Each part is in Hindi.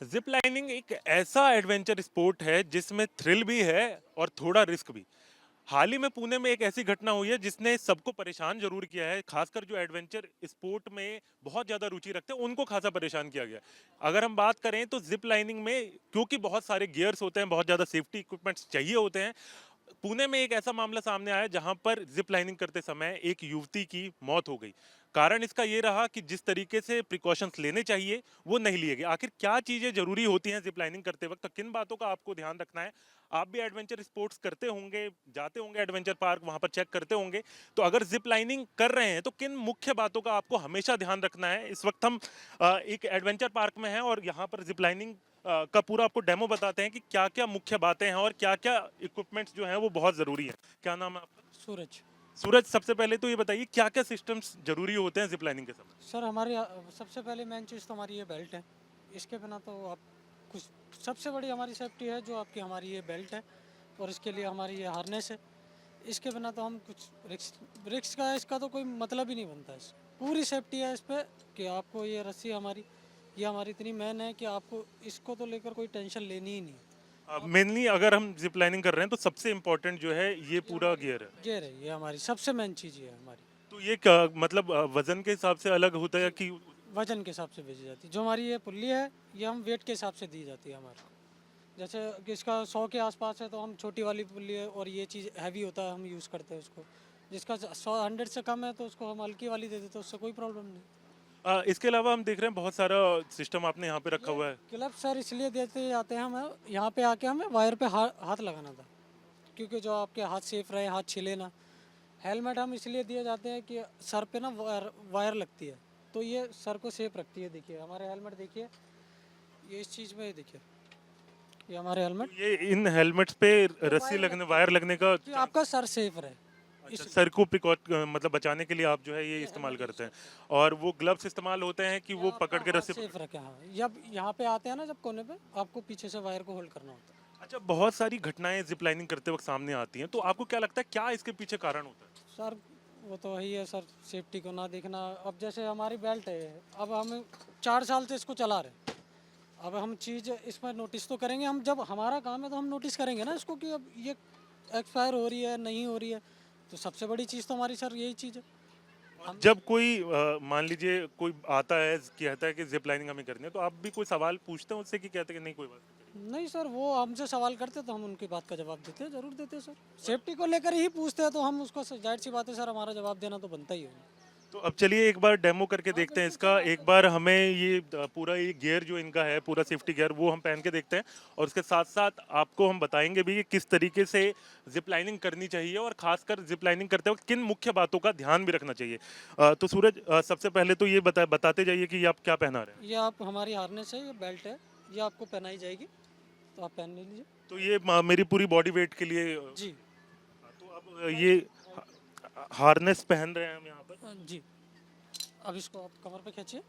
जिप लाइनिंग एक ऐसा एडवेंचर स्पोर्ट है जिसमें थ्रिल भी है और थोड़ा रिस्क भी। हाल ही में पुणे में एक ऐसी घटना हुई है जिसने सबको परेशान जरूर किया है, खासकर जो एडवेंचर स्पोर्ट में बहुत ज्यादा रुचि रखते हैं उनको खासा परेशान किया गया है। अगर हम बात करें तो जिप लाइनिंग में क्योंकि बहुत सारे गियर्स होते हैं, बहुत ज्यादा सेफ्टी इक्विपमेंट्स चाहिए होते हैं। पुणे में एक ऐसा मामला सामने आया जहां पर जिप लाइनिंग करते समय एक युवती की मौत हो गई। कारण इसका ये रहा कि जिस तरीके से प्रिकॉशंस लेने चाहिए वो नहीं लिए गए। आखिर क्या चीजें जरूरी होती हैं जिप लाइनिंग करते वक्त, तो किन बातों का आपको ध्यान रखना है? आप भी एडवेंचर स्पोर्ट्स करते होंगे, जाते होंगे एडवेंचर पार्क, वहां पर चेक करते होंगे। तो अगर जिप लाइनिंग कर रहे हैं तो किन मुख्य बातों का आपको हमेशा ध्यान रखना है? इस वक्त हम एक एडवेंचर पार्क में हैं और यहाँ पर जिप लाइनिंग का पूरा आपको डेमो बताते हैं कि क्या क्या मुख्य बातें हैं और क्या क्या इक्विपमेंट्स जो हैं वो बहुत ज़रूरी है। क्या नाम है आपका? सूरज। सूरज, सबसे पहले तो ये बताइए क्या क्या सिस्टम्स जरूरी होते हैं जिप लाइनिंग के समय? सर हमारे सबसे पहले मेन चीज़ तो हमारी ये बेल्ट है। इसके बिना तो आप कुछ सबसे बड़ी हमारी सेफ्टी है जो आपकी हमारी ये बेल्ट है और इसके लिए हमारी ये हार्नेस है। इसके बिना तो हम कुछ रिक्स रिक्स का इसका तो कोई मतलब ही नहीं बनता है। पूरी सेफ्टी है इस पे कि आपको ये रस्सी हमारी ये हमारी इतनी मेन है कि आपको इसको तो लेकर कोई टेंशन लेनी ही नहीं। आप मेनली अगर हम जिप लाइनिंग कर रहे हैं तो सबसे इम्पोर्टेंट जो है ये ये पूरा हमारी गियर है। गियर है, ये हमारी सबसे मेन चीज़ ये है हमारी। तो ये मतलब वजन के हिसाब से अलग होता है जी, कि? वजन के हिसाब से भेजी जाती है। जो हमारी ये पुल्ली है ये हम वेट के हिसाब से दी जाती है हमारे को। जैसे कि इसका 100 के आसपास है तो हम छोटी वाली पुल्ली है और ये चीज़ हैवी होता है हम यूज़ करते हैं उसको। जिसका 100 100 से कम है तो उसको हम हल्की वाली दे देते हैं, उससे कोई प्रॉब्लम नहीं। इसके अलावा हम देख रहे हैं बहुत सारा सिस्टम आपने यहाँ पे रखा ये हुआ है। क्लब सर इसलिए देते जाते हैं हमें, यहाँ पे आके हमें वायर पे हाथ लगाना था क्योंकि जो आपके हाथ सेफ रहे, हाथ छिले ना। हेलमेट हम इसलिए दिए जाते हैं कि सर पे ना वायर लगती है तो ये सर को सेफ रखती है। देखिए हमारे हेलमेट देखिए, ये इस चीज़ में देखिए, ये हमारे तो हेलमेट ये इन हेलमेट्स पे पे रस्सी वायर लगने, लगती वायर है लगने का कि चांस? आपका सर सेफ रहे, अच्छा, इसलिए सर को मतलब बचाने के लिए आप जो है ये ये इस्तेमाल हेलमेट यूज़ करते हैं। करते हैं। और वो ग्लव्स इस्तेमाल होते हैं कि ये वो आपका पकड़ के हाथ रस्सी पकड़? सेफ रखे। हाँ, जब यहाँ पे आते हैं ना, जब कोने पे आपको पीछे से वायर को होल्ड करना होता है। अच्छा, बहुत सारी घटनाएं जिप लाइनिंग करते वक्त सामने आती हैं, तो जी आपको क्या लगता है क्या इसके पीछे कारण होता है? सर, वो तो वही है सर, सेफ्टी को ना देखना। अब जैसे हमारी बेल्ट है, अब हम 4 साल से इसको चला रहे हैं। अब हम चीज़ इसमें नोटिस तो करेंगे, हम जब हमारा काम है तो हम नोटिस करेंगे ना इसको कि अब ये एक्सपायर हो रही है नहीं हो रही है। तो सबसे बड़ी चीज़ तो हमारी सर यही चीज़ है। और हम जब कोई मान लीजिए कोई आता है कहता है कि जिप लाइनिंग हमें करनी है, तो आप भी कोई सवाल पूछते हैं उससे कि कहते हैं कि नहीं कोई बात नहीं करेंगे? नहीं सर, वो हमसे सवाल करते तो हम उनकी बात का जवाब देते हैं, ज़रूर देते हैं सर। सेफ्टी को लेकर ही पूछते हैं तो हम उसको जाहिर सी बात है सर, हमारा जवाब देना तो बनता ही है। तो अब चलिए एक बार डेमो करके हाँ देखते हैं बिल्कुल इसका। सर, एक आकर बार हमें ये पूरा ये गियर जो इनका है, पूरा सेफ्टी गियर, वो हम पहन के देखते हैं। और उसके साथ साथ आपको हम बताएंगे भी कि किस तरीके से जिप लाइनिंग करनी चाहिए और खासकर जिप लाइनिंग करते वक्त किन मुख्य बातों का ध्यान भी रखना चाहिए। तो सूरज, सबसे पहले तो ये बताते जाइए कि ये आप क्या पहना रहे हैं। ये आप हमारी हार्नेस है, ये बेल्ट है, ये आपको पहनाई जाएगी तो आप पहन ले लीजिए। तो ये मेरी पूरी बॉडी वेट के लिए जी। तो अब ये हार्नेस पहन रहे हैं हम यहाँ पर। जी। अब इसको आप कमर पे खींचिए।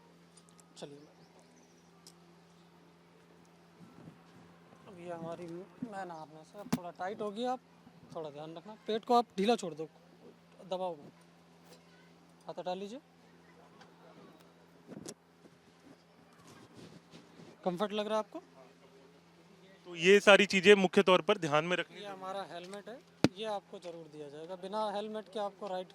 चलिए, अब ये हमारी मैन हार्नेस है, अब थोड़ा टाइट होगी। आप थोड़ा ध्यान रखना, पेट को आप ढीला छोड़ दो, दबाओ मत। हाथ हटा लीजिए। कंफर्ट लग रहा है आपको? तो ये सारी चीजें मुख्य तौर पर ध्यान में रखनी ये जरूरी हमारा हेलमेट है, ये आपको ज़रूर दिया जाएगा। बिना हेलमेट के आपको राइड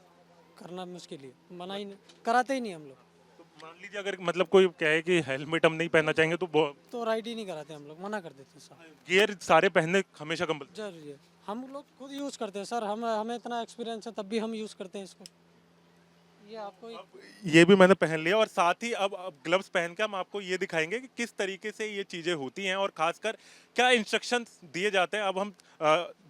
करना मुश्किल ही है, मना ही नहीं कराते ही नहीं हम लोग। है। तो मान लीजिए अगर मतलब कोई कहे कि हेलमेट हम नहीं पहनना चाहेंगे तो तो राइड ही नहीं कराते हम लोग, मना कर देते हैं सर। गियर सारे पहनने हमेशा कंपल्सरी? जरूरी है, हम लोग खुद यूज़ करते हैं सर, हमें इतना एक्सपीरियंस है तब भी हम यूज़ करते हैं इसको। ये आपको ये भी मैंने पहन लिया और साथ ही अब ग्लव्स पहन के हम आपको ये दिखाएंगे कि किस तरीके से ये चीज़ें होती हैं और खासकर क्या इंस्ट्रक्शंस दिए जाते हैं। अब हम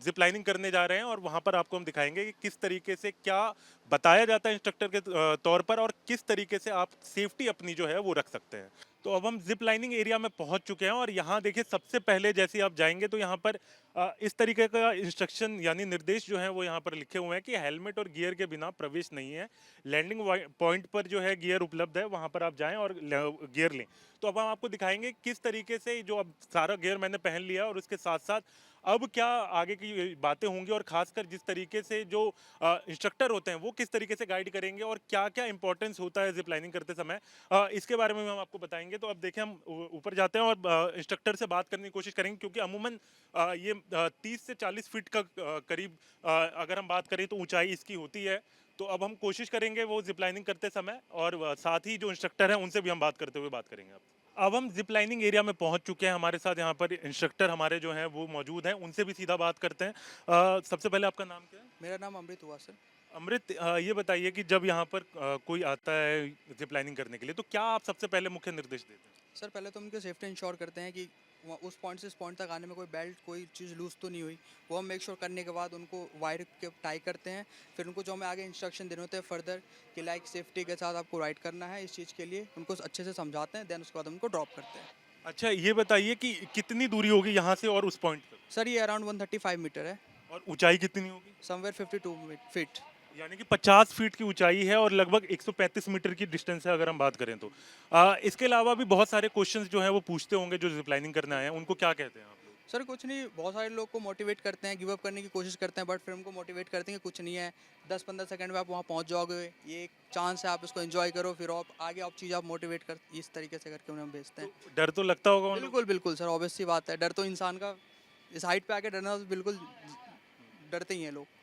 जिप लाइनिंग करने जा रहे हैं और वहाँ पर आपको हम दिखाएंगे कि किस तरीके से क्या बताया जाता है इंस्ट्रक्टर के तौर पर और किस तरीके से आप सेफ्टी अपनी जो है वो रख सकते हैं। तो अब हम जिप लाइनिंग एरिया में पहुंच चुके हैं और यहाँ देखिए सबसे पहले जैसे ही आप जाएंगे तो यहाँ पर इस तरीके का इंस्ट्रक्शन यानी निर्देश जो है वो यहाँ पर लिखे हुए हैं कि हेलमेट और गियर के बिना प्रवेश नहीं है। लैंडिंग पॉइंट पर जो है गियर उपलब्ध है, वहाँ पर आप जाएं और गियर लें। तो अब हम आपको दिखाएंगे किस तरीके से जो अब सारा गियर मैंने पहन लिया और उसके साथ साथ अब क्या आगे की बातें होंगी और खासकर जिस तरीके से जो इंस्ट्रक्टर होते हैं वो किस तरीके से गाइड करेंगे और क्या क्या इंपॉर्टेंस होता है जिप लाइनिंग करते समय, इसके बारे में हम आपको बताएंगे। तो अब देखें हम ऊपर जाते हैं और इंस्ट्रक्टर से बात करने की कोशिश करेंगे, क्योंकि अमूमन ये 30 से 40 फीट का करीब अगर हम बात करें तो ऊंचाई इसकी होती है। तो अब हम कोशिश करेंगे वो जिप लाइनिंग करते समय और साथ ही जो इंस्ट्रक्टर हैं उनसे भी हम बात करते हुए बात करेंगे। अब हम जिप लाइनिंग एरिया में पहुंच चुके हैं, हमारे साथ यहाँ पर इंस्ट्रक्टर हमारे जो हैं वो मौजूद हैं, उनसे भी सीधा बात करते हैं। सबसे पहले आपका नाम क्या है? मेरा नाम अमृत हुआ सर। अमृत, ये बताइए कि जब यहाँ पर कोई आता है जिप लाइनिंग करने के लिए तो क्या आप सबसे पहले मुख्य निर्देश देते हैं? सर पहले तो उनके सेफ्टी इंश्योर करते हैं कि उस पॉइंट से इस पॉइंट तक आने में कोई बेल्ट कोई चीज़ लूज़ तो नहीं हुई, वो हम मेक श्योर करने के बाद उनको वायर के टाई करते हैं। फिर उनको जो हमें आगे इंस्ट्रक्शन देने होते हैं फर्दर कि लाइक सेफ्टी के साथ आपको राइड करना है, इस चीज़ के लिए उनको अच्छे से समझाते हैं, देन उसके बाद उनको ड्रॉप करते हैं। अच्छा, ये बताइए कि कितनी दूरी होगी यहाँ से और उस पॉइंट तक, सर ये अराउंड 135 मीटर है, और ऊंचाई कितनी होगी? Somewhere 52 feet. यानी कि 50 फीट की ऊंचाई है और लगभग 135 मीटर की डिस्टेंस है अगर हम बात करें तो। इसके अलावा भी बहुत सारे क्वेश्चंस जो हैं वो पूछते होंगे जो जिप लाइनिंग करने आए हैं, उनको क्या कहते हैं आप लोग? सर कुछ नहीं, बहुत सारे लोग को मोटिवेट करते हैं, गिव अप करने की कोशिश करते हैं, बट फिर उनको मोटिवेट करते हैं कि कुछ नहीं है, 10-15 सेकंड में आप वहाँ पहुँच जाओगे, ये एक चांस है, आप इसको एंजॉय करो, फिर आप आगे आप चीज़ आप मोटिवेट कर, इस तरीके से करके उन्हें हम भेजते हैं। डर तो लगता होगा उन लोगों बिल्कुल बिल्कुल सर, ऑब्वियस सी बात है, डर तो इंसान का, इस हाइट पे आके डरना तो बिल्कुल डरते ही हैं लोग। को?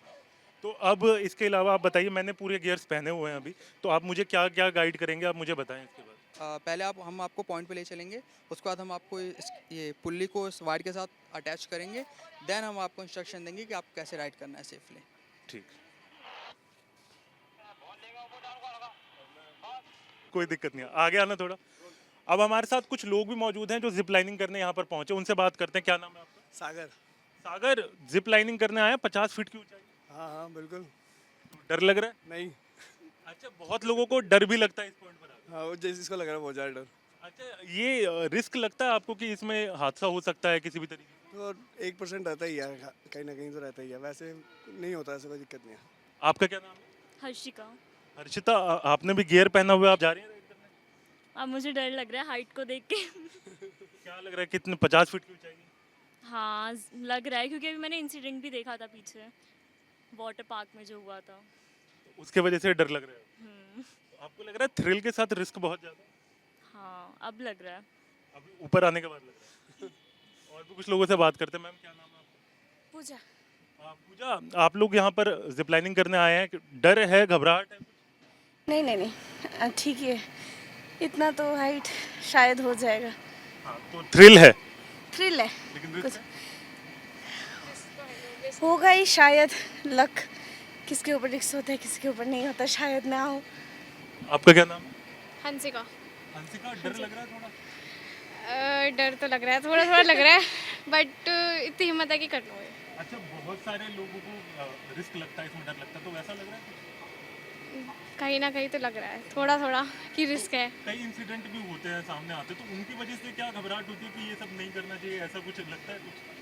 तो अब इसके अलावा आप बताइए, मैंने पूरे गियर्स पहने हुए हैं अभी, तो आप मुझे क्या क्या गाइड करेंगे, आप मुझे बताएं इसके बाद। पहले हम आपको पॉइंट पे ले चलेंगे, उसके बाद हम आपको ये पुल्ली को इस वायर के साथ अटैच करेंगे, देन हम आपको इंस्ट्रक्शन देंगे कि आप कैसे राइड करना है सेफली। ठीक, कोई दिक्कत नहीं है, आगे आना थोड़ा। अब हमारे साथ कुछ लोग भी मौजूद हैं जो जिप लाइनिंग करने यहाँ पर पहुंचे, उनसे बात करते हैं। क्या नाम है आपका? सागर। सागर, जिप लाइनिंग करने आए हैं 50 फीट की ऊंचाई, हाँ हाँ बिल्कुल। डर लग रहा है? नहीं, अच्छा, बहुत लोगों को डर भी लगता है इस पॉइंट पर आकर। हाँ वो जैसे इसको लग रहा है बहुत ज़्यादा डर। अच्छा, ये रिस्क लगता है आपको कि इसमें हादसा हो सकता है किसी भी तरीके से? तो 1% रहता ही है, कहीं ना कहीं तो रहता ही है, वैसे नहीं होता, ऐसा कोई दिक्कत नहीं है। आपका क्या नाम है? हर्षिका। हर्षिता, आपने भी गियर पहना हुआ है, आप जा रही हैं राइड करने? अब मुझे डर लग रहा है हाइट को देख के। क्या लग रहा है, कितने 50 फीट की ऊंचाई है? हाँ लग रहा है, क्योंकि अभी मैंने इंसिडेंट भी देखा था पीछे वाटर पार्क में जो हुआ था। उसके वजह से डर लग रहा है? हम्म, आपको लग रहा है थ्रिल के साथ रिस्क बहुत ज्यादा है? हाँ अब लग रहा है। अभी ऊपर आने के बाद लग रहा है। और भी कुछ लोगों से बात करते हैं। मैम, क्या नाम है आपका? पूजा। पूजा, आप लोग यहाँ पर जिप लाइनिंग करने आए हैं, डर है, घबराहट है? नहीं नहीं नहीं, ठीक है, इतना तो हाइट शायद हो जाएगा। हाँ, तो थ्रिल है थ्रिल है, लेकिन रिस्क है? होगा ही शायद, लक किसके ऊपर रिस्क होता है किसके ऊपर नहीं होता, शायद मैं आऊँ। आपका क्या नाम है? हंसिका। हंसिका, डर लग रहा है थोड़ा? डर तो लग रहा है, थोड़ा थोड़ा लग रहा है, बट इतनी हिम्मत है कि कर लूँगी। अच्छा, बहुत सारे लोगों को रिस्क लगता है, इसमें डर लगता है, तो वैसा लग रहा है कुछ? कहीं ना कहीं तो लग रहा है थोड़ा थोड़ा कि रिस्क है। कई इंसिडेंट भी होते हैं, सामने आते हैं, तो उनकी वजह से क्या घबराहट होती है कि ये सब नहीं करना चाहिए, ऐसा कुछ लगता है कुछ?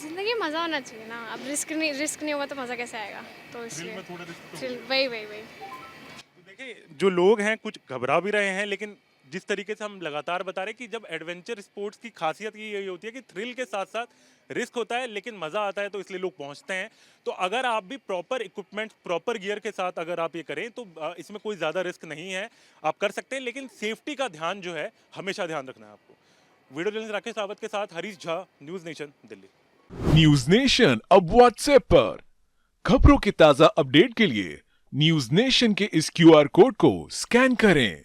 ज़िंदगी में मज़ा होना चाहिए ना, अब रिस्क नहीं होगा तो मज़ा कैसे आएगा, तो थ्रिल इसलिए में थोड़ा रिस्क तो थ्रिल होगा। वही। तो देखिए, जो लोग हैं कुछ घबरा भी रहे हैं, लेकिन जिस तरीके से हम लगातार बता रहे हैं कि जब एडवेंचर स्पोर्ट्स की खासियत ही यही होती है कि थ्रिल के साथ साथ रिस्क होता है, लेकिन मज़ा आता है, तो इसलिए लोग पहुंचते हैं। तो अगर आप भी प्रॉपर इक्विपमेंट, प्रॉपर गियर के साथ अगर आप ये करें तो इसमें कोई ज़्यादा रिस्क नहीं है, आप कर सकते हैं, लेकिन सेफ्टी का ध्यान जो है हमेशा ध्यान रखना है आपको। वीडियो जर्नलिस्ट राकेश रावत के साथ Harish Jha, news nation, Delhi. News nation अब व्हाट्सएप पर खबरों के ताजा अपडेट के लिए न्यूज नेशन के इस क्यूआर कोड को स्कैन करें।